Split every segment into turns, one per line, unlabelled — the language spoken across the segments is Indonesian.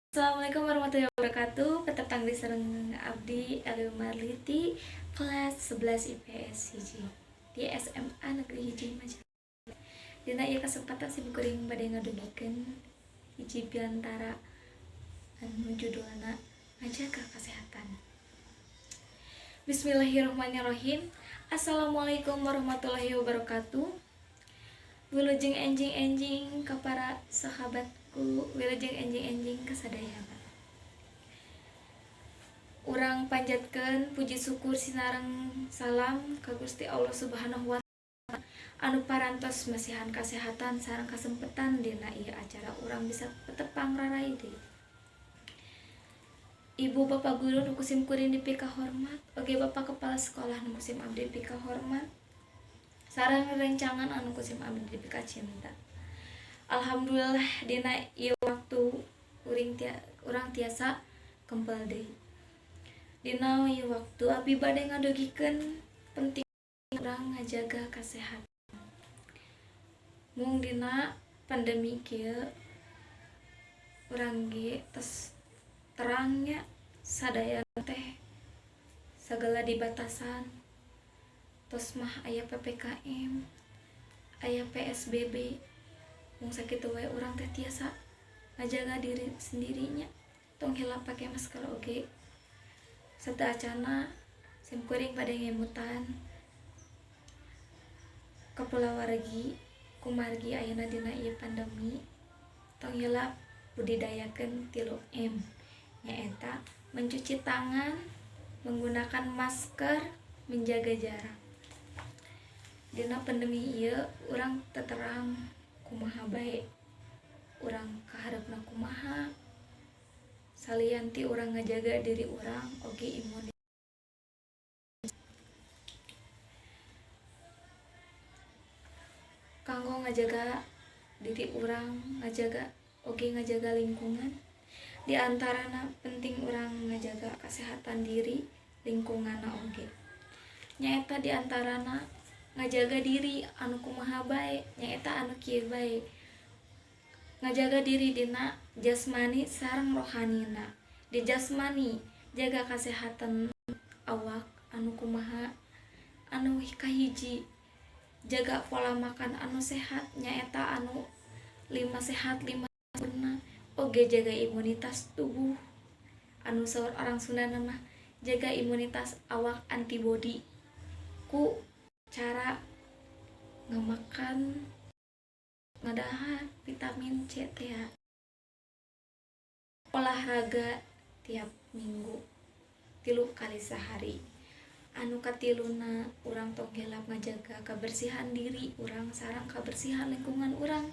Assalamualaikum warahmatullahi wabarakatuh. Petang di sareng abdi Elil Marliti kelas 11 IPS hiji di SMA Negeri Hiji Majalengka. Dina ieu kesempatan si kuring bade ngadugikeun hiji piantara anu judulna ngajaga kesehatan. Bismillahirrahmanirrahim. Assalamualaikum warahmatullahi wabarakatuh. Wilujeng enjing-enjing ka para sahabatku, wilujeng enjing-enjing ka sadaya. Urang panjatkeun puji syukur sinareng salam ka Gusti Allah Subhanahu wa taala anu parantos masihan kasehatan sareng kasempetan dina ieu acara urang bisa petepang rarai deui. Ibu bapak guru nu kusim kuring dipi kahormat, oge bapak kepala sekolah nu kusim abdi dipi kahormat, sareng rencangan anu kusim abdi dipi kacinta. Alhamdulillah dina ieu waktu urang tiasa kempel deui. Dina ieu waktu abdi bade ngadugikeun penting urang ngajaga kesehatan. Mung dina pandemi kieu urang ge tos terangnya sadaya teh sagala dibatasan. Tos mah aya PPKM, aya PSBB. Mung sakitu wae urang teh tiasa ngajaga diri sendirinya. Tong heula pake masker oge. Sataacana sim kuring bade ngemutan kapulawargi kumargi ayeuna dina ieu pandemi. Tong heula budidayakeun 3M nyaeta mencuci tangan, menggunakan masker, menjaga jarak. Dina pandemi ieu urang teterang kumaha bae, urang kaharepna kumaha, salian ti urang ngajaga diri urang oge imunitas. Kanggo ngajaga diri urang, ngajaga lingkungan. Di antarana penting urang ngajaga kesehatan diri, lingkunganna oge. Nyaeta di antarana ngajaga diri anu kumaha bae, nyaeta anu kieu bae. Ngajaga diri dina jasmani sareng rohanina. Di jasmani jaga kesehatan awak anu kumaha, anu kahiji jaga pola makan anu sehat, nyaeta anu 5 sehat 5 sempurna. Oge jaga imunitas tubuh, anu saur orang Sunda mah jaga imunitas awak antibody ku cara ngamakan ngadaha vitamin C teh, olahraga tiap minggu 3 kali sehari. Anu katiluna urang tong heula ngajaga kebersihan diri urang sareng kebersihan lingkungan urang.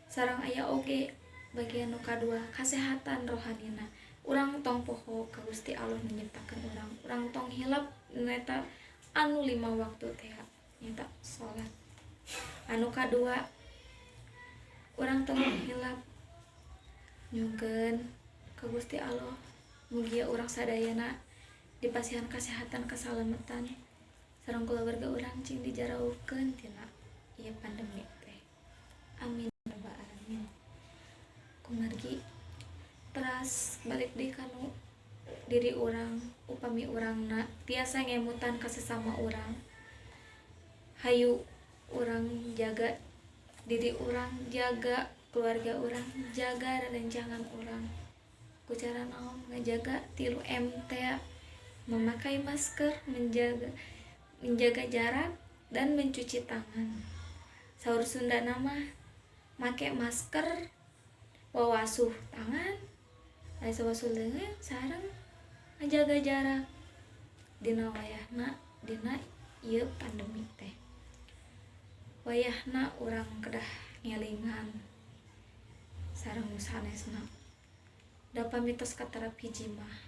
Sareng aya oge bagian nu kadua kesehatan rohanina. Urang tong poho ka Gusti Allah nu nyiptakeun urang. Urang tong hilap neta anu 5 waktu teh nyata salat. Anu kadua urang tong hilap nyugeun ka Gusti Allah mugia urang sadayana dipasihan kesehatan kesalamatan sareng keluarga urang cing dijaraukeun tina ieu pandemi teh. Amin ya rabbal alamin. Kumargi teras balik deui kanu diri urang, upami urangna tiasa ngemutan ka sesama urang. Hayu urang jaga diri urang, jaga keluarga urang, jaga rerencangan urang. Ku cara naon ngajaga 3M teh, memakai masker, menjaga jarak dan mencuci tangan. Saur Sunda nama make masker, wawasuh tangan, aya sawasuh leungeun sareng ngajaga jarak dina wayahna dina ieu pandemi teh. Wayahna urang kedah ngelingan sareng nu sanesna. Da pamitos katerap hiji mah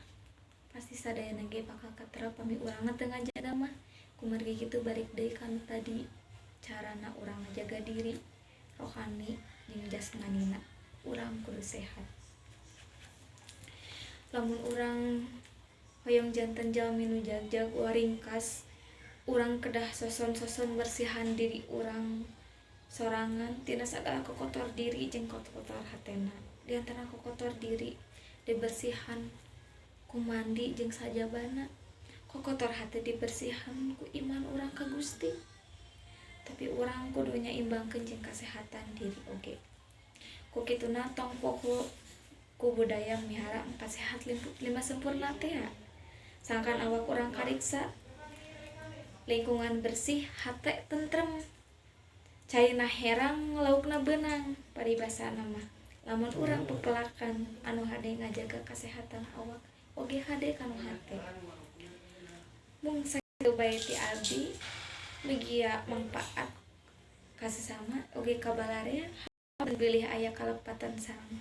pasti sadayana ge bakal katerap pami urang teu ngajaga mah. Kumargi kitu balik deui kan tadi carana urang ngajaga diri rohani jeung jasmanina. Urang kudu sehat. Lamun urang hoyong janten jalmi nu jagjag waringkas, urang kedah soson-soson bersihan diri urang sorangan tina sagala kokotor diri jeung kotor hatena. di antara kotor diri dibersihan ku mandi jeung sajabana, kotor hati dibersihan ku iman urang ka Gusti. Tapi urang kudunya imbangkeun jeung kesehatan diri oge. Ku kituna tong poho ku budaya mihara engka sehat lima sempurna teh. Sangkan awak urang kariksa, lingkungan bersih, hate tentrem, cairna herang, laukna beunang, paribasana mah lamun urang pepelakan anu hade ngajaga kesehatan awak oge hade kanu hate. Mung sakitu bae ti abdi megia manfaat ka sesama oge ka balarea bilih aya kalepatan sareng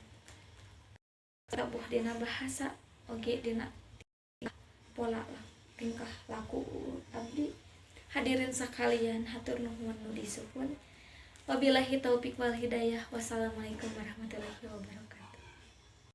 tabuh dina bahasa oge dina pola tingkah laku abdi. Hadirin sakalian, hatur nuhun nu disuhun. Wabillahi taufik wal hidayah. Wassalamualaikum warahmatullahi wabarakatuh.